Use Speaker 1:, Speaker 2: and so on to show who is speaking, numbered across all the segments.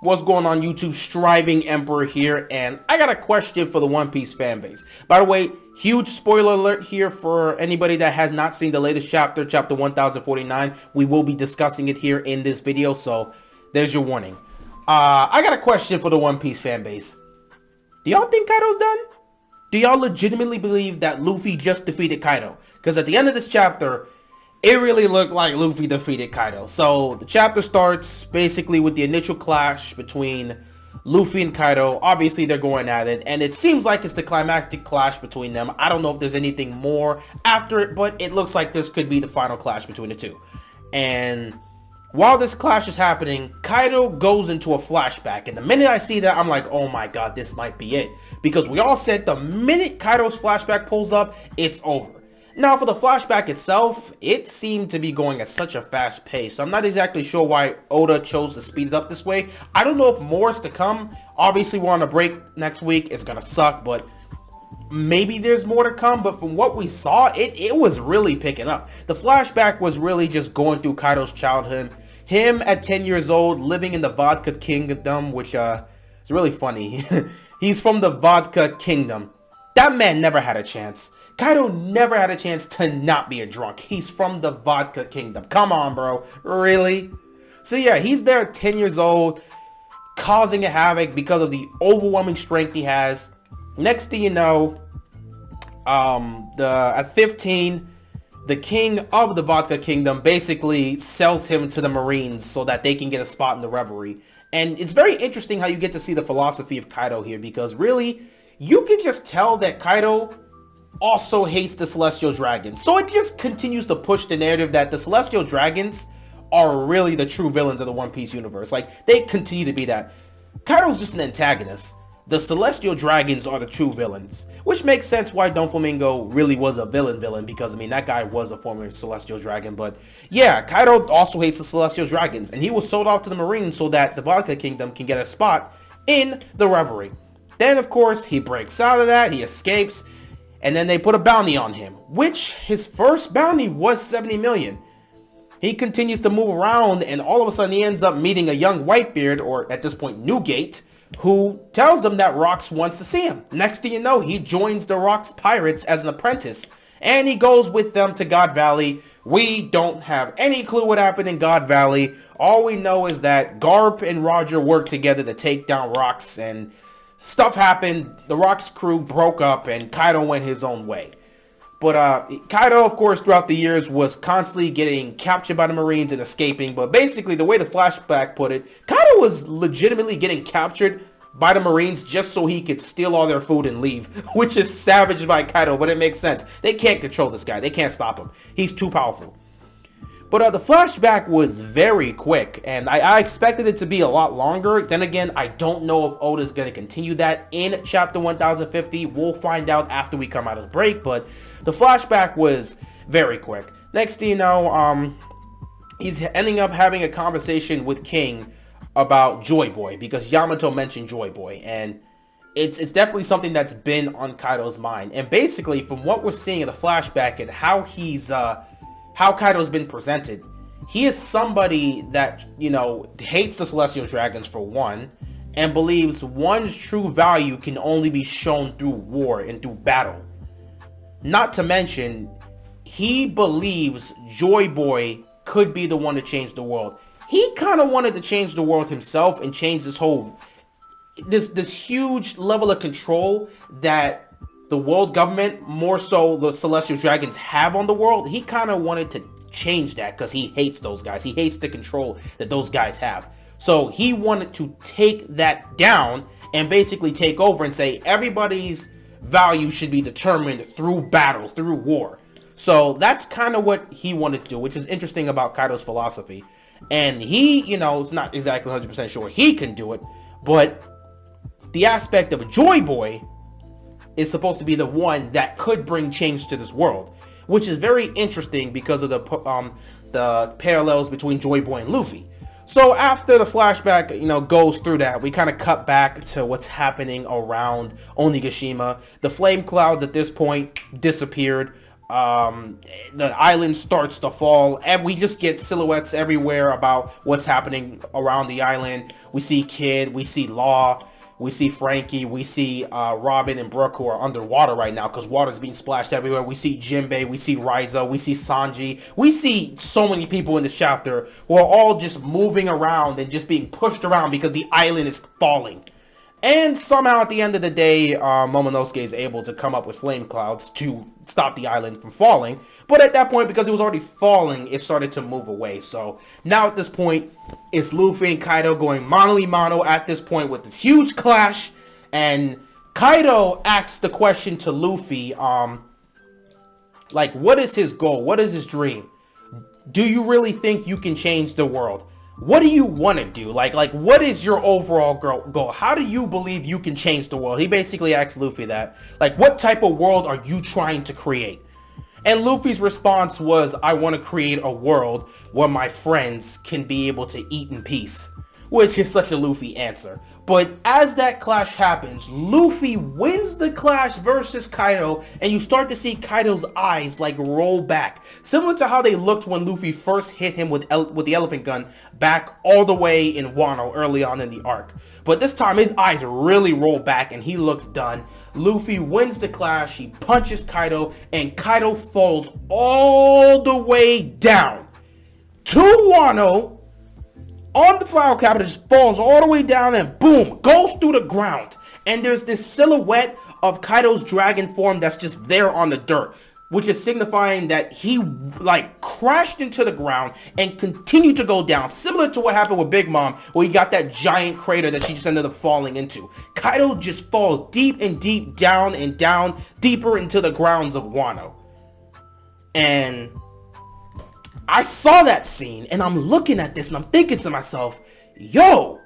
Speaker 1: What's going on YouTube? Striving Emperor here, and I got a question for the One Piece fan base. By the way, huge spoiler alert here for anybody that has not seen the latest chapter, chapter 1049. We will be discussing it here in this video, so there's your warning. I got a question for the One Piece fan base. Do y'all think Kaido's done? Do y'all legitimately believe that Luffy just defeated Kaido? Because at the end of this chapter, it really looked like Luffy defeated Kaido. So the chapter starts basically with the initial clash between Luffy and Kaido. Obviously they're going at it, and it seems like it's the climactic clash between them. I don't know if there's anything more after it, but it looks like this could be the final clash between the two. And while this clash is happening, Kaido goes into a flashback, and the minute I see that, I'm like, oh my god, this might be it. Because we all said the minute Kaido's flashback pulls up, it's over. Now, for the flashback itself, it seemed to be going at such a fast pace. So I'm not exactly sure why Oda chose to speed it up this way. I don't know if more is to come. Obviously, we're on a break next week. It's going to suck, but maybe there's more to come. But from what we saw, it was really picking up. The flashback was really just going through Kaido's childhood. Him at 10 years old, living in the Vodka Kingdom, which is really funny. He's from the Vodka Kingdom. That man never had a chance. Kaido never had a chance to not be a drunk. He's from the Vodka Kingdom. Come on, bro. Really? So yeah, he's there at 10 years old, causing a havoc because of the overwhelming strength he has. Next thing you know, at 15, the king of the Vodka Kingdom basically sells him to the Marines so that they can get a spot in the Reverie. And it's very interesting how you get to see the philosophy of Kaido here, because really, you can just tell that Kaido also hates the Celestial Dragons. So it just continues to push the narrative that the Celestial Dragons are really the true villains of the One Piece universe. Like, they continue to be that. Kaido's just an antagonist. The Celestial Dragons are the true villains, which makes sense why Doflamingo really was a villain, because, I mean, that guy was a former Celestial Dragon. But yeah, Kaido also hates the Celestial Dragons, and he was sold off to the Marines so that the Vodka Kingdom can get a spot in the Reverie. Then, of course, he breaks out of that, he escapes, and then they put a bounty on him, which his first bounty was 70 million. He continues to move around, and all of a sudden he ends up meeting a young Whitebeard, or at this point Newgate, who tells him that Rocks wants to see him. Next thing you know, he joins the Rocks Pirates as an apprentice, and he goes with them to God Valley. We don't have any clue what happened in God Valley. All we know is that Garp and Roger worked together to take down Rocks, and stuff happened. The Rocks crew broke up, and Kaido went his own way. But Kaido, of course, throughout the years was constantly getting captured by the Marines and escaping. But basically, the way the flashback put it, Kaido was legitimately getting captured by the Marines just so he could steal all their food and leave, which is savage by Kaido, but it makes sense. They can't control this guy. They can't stop him. He's too powerful. But the flashback was very quick, and I expected it to be a lot longer. Then again, I don't know if Oda's going to continue that in chapter 1050. We'll find out after we come out of the break, but the flashback was very quick. Next thing you know, he's ending up having a conversation with King about Joy Boy, because Yamato mentioned Joy Boy, and it's definitely something that's been on Kaido's mind. And basically, from what we're seeing in the flashback and how he's how Kaido's been presented, he is somebody that, you know, hates the Celestial Dragons for one, and believes one's true value can only be shown through war and through battle. Not to mention, he believes Joy Boy could be the one to change the world. He kind of wanted to change the world himself and change this whole, this huge level of control that the world government, more so the Celestial Dragons, have on the world. He kind of wanted to change that because he hates those guys. He hates the control that those guys have. So he wanted to take that down and basically take over and say everybody's value should be determined through battle, through war. So that's kind of what he wanted to do, which is interesting about Kaido's philosophy. And he, you know, it's not exactly 100% sure he can do it, but the aspect of Joy Boy is supposed to be the one that could bring change to this world, which is very interesting because of the parallels between Joy Boy and Luffy. So after the flashback, you know, goes through that, we kind of cut back to what's happening around Onigashima. The flame clouds at this point disappeared. The island starts to fall, and we just get silhouettes everywhere about what's happening around the island. We see Kid, we see Law, we see Frankie, we see Robin and Brooke, who are underwater right now because water's being splashed everywhere. We see Jinbei, we see Raizo, we see Sanji. We see so many people in this chapter who are all just moving around and just being pushed around because the island is falling. And somehow at the end of the day, Momonosuke is able to come up with flame clouds to stop the island from falling. But at that point, because it was already falling, it started to move away. So now at this point, it's Luffy and Kaido going mano-a-mano at this point with this huge clash. And Kaido asks the question to Luffy, like, what is his goal? What is his dream? Do you really think you can change the world? What do you want to do? Like, what is your overall goal? How do you believe you can change the world? He basically asked Luffy that. Like, what type of world are you trying to create? And Luffy's response was, I want to create a world where my friends can be able to eat in peace. Which is such a Luffy answer. But as that clash happens, Luffy wins the clash versus Kaido, and you start to see Kaido's eyes like roll back. Similar to how they looked when Luffy first hit him with the elephant gun back all the way in Wano early on in the arc. But this time his eyes really roll back and he looks done. Luffy wins the clash, he punches Kaido, and Kaido falls all the way down to Wano. On the flower cabinet, just falls all the way down and boom, goes through the ground. And there's this silhouette of Kaido's dragon form that's just there on the dirt, which is signifying that he like crashed into the ground and continued to go down, similar to what happened with Big Mom, where he got that giant crater that she just ended up falling into. Kaido just falls deep and deep down and down, deeper into the grounds of Wano. And I saw that scene, and I'm looking at this, and I'm thinking to myself, yo,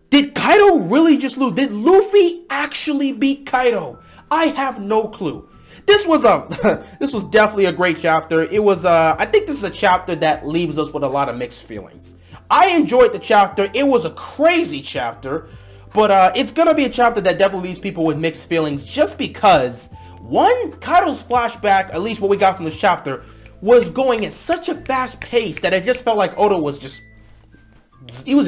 Speaker 1: did Kaido really just lose? Did Luffy actually beat Kaido? I have no clue. This was definitely a great chapter. It was, I think this is a chapter that leaves us with a lot of mixed feelings. I enjoyed the chapter. It was a crazy chapter, but it's gonna be a chapter that definitely leaves people with mixed feelings just because, one, Kaido's flashback, at least what we got from this chapter, was going at such a fast pace that it just felt like Oda was just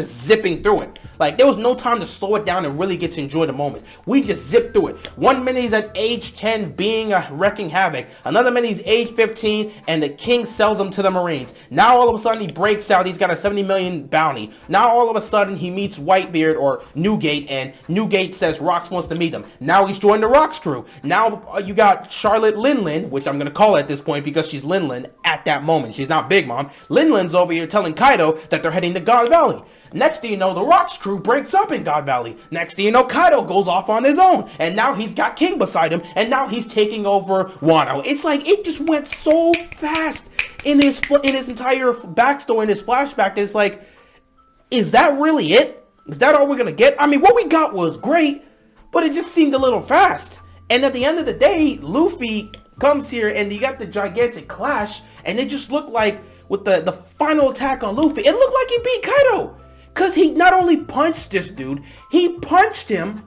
Speaker 1: zipping through it. Like, there was no time to slow it down and really get to enjoy the moments. We just zipped through it. One minute he's at age 10 being a wrecking havoc. Another minute he's age 15 and the king sells him to the Marines. Now all of a sudden he breaks out. He's got a 70 million bounty. Now all of a sudden he meets Whitebeard or Newgate, and Newgate says Rocks wants to meet him. Now he's joined the Rocks crew. Now you got Charlotte Linlin, which I'm going to call her at this point because she's Linlin at that moment. She's not Big Mom. Linlin's over here telling Kaido that they're heading to God Valley. Next thing you know, the Rocks crew breaks up in God Valley. Next thing you know, Kaido goes off on his own. And now he's got King beside him. And now he's taking over Wano. It's like, it just went so fast in his entire backstory, in his flashback. It's like, is that really it? Is that all we're going to get? I mean, what we got was great, but it just seemed a little fast. And at the end of the day, Luffy comes here and you got the gigantic clash. And it just looked like, with the final attack on Luffy, it looked like he beat Kaido. Because he not only punched this dude, he punched him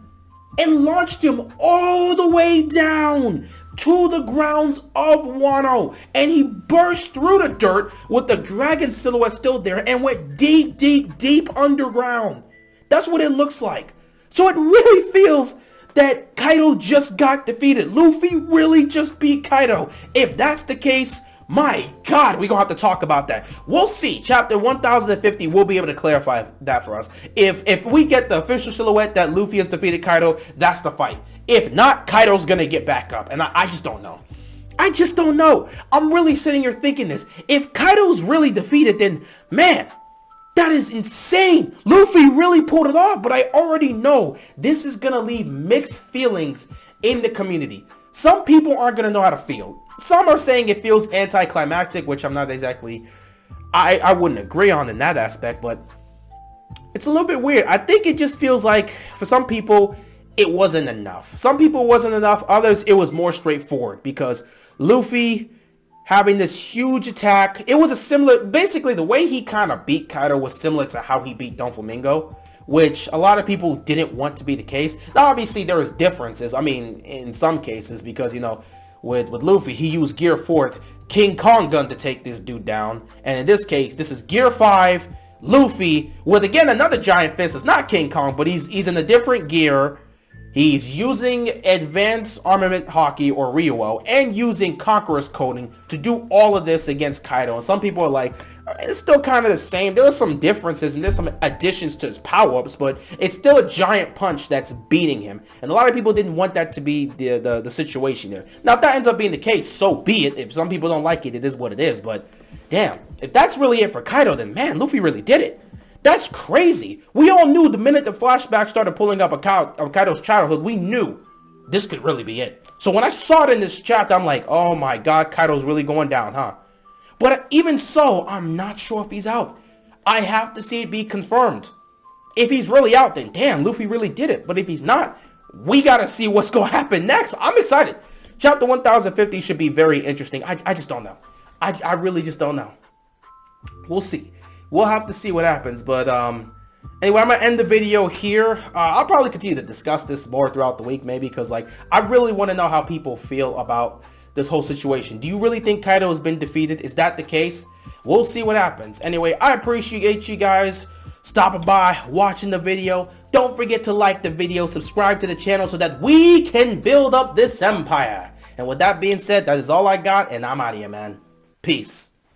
Speaker 1: and launched him all the way down to the grounds of Wano. And he burst through the dirt with the dragon silhouette still there and went deep, deep, deep underground. That's what it looks like. So it really feels that Kaido just got defeated. Luffy really just beat Kaido. If that's the case, my God, we're going to have to talk about that. We'll see. Chapter 1050 will be able to clarify that for us. If we get the official silhouette that Luffy has defeated Kaido, that's the fight. If not, Kaido's going to get back up. And I just don't know. I just don't know. I'm really sitting here thinking this. If Kaido's really defeated, then, man, that is insane. Luffy really pulled it off. But I already know this is going to leave mixed feelings in the community. Some people aren't going to know how to feel. Some are saying it feels anticlimactic, which I'm not exactly, I wouldn't agree on in that aspect, but it's a little bit weird. I think it just feels like, for some people, it wasn't enough. Some people it wasn't enough. Others, it was more straightforward because Luffy having this huge attack, it was a similar, basically the way he kind of beat Kaido was similar to how he beat Doflamingo, which a lot of people didn't want to be the case. Now, obviously, there is differences. I mean, in some cases, because, you know, with Luffy, he used Gear 4th King Kong gun to take this dude down. And in this case, this is Gear 5 Luffy with, again, another giant fist. It's not King Kong, but he's in a different gear. He's using Advanced Armament Haki, or Ryuo, and using Conqueror's Coding to do all of this against Kaido. And some people are like, it's still kind of the same. There are some differences and there's some additions to his power-ups, but it's still a giant punch that's beating him. And a lot of people didn't want that to be the situation there. Now, if that ends up being the case, so be it. If some people don't like it, it is what it is. But damn, if that's really it for Kaido, then man, Luffy really did it. That's crazy. We all knew the minute the flashback started pulling up of Kaido's childhood, we knew this could really be it. So when I saw it in this chapter, I'm like, oh my god, Kaido's really going down, huh? But even so, I'm not sure if he's out. I have to see it be confirmed. If he's really out, then damn, Luffy really did it. But if he's not, we gotta see what's gonna happen next. I'm excited. Chapter 1050 should be very interesting. I just don't know. I really just don't know. We'll see. We'll have to see what happens. But anyway, I'm gonna end the video here. I'll probably continue to discuss this more throughout the week, maybe, because like I really want to know how people feel about this whole situation. Do you really think Kaido has been defeated? Is that the case? We'll see what happens. Anyway, I appreciate you guys stopping by, watching the video. Don't forget to like the video, subscribe to the channel so that we can build up this empire. And with that being said, that is all I got, and I'm out of here, man. Peace.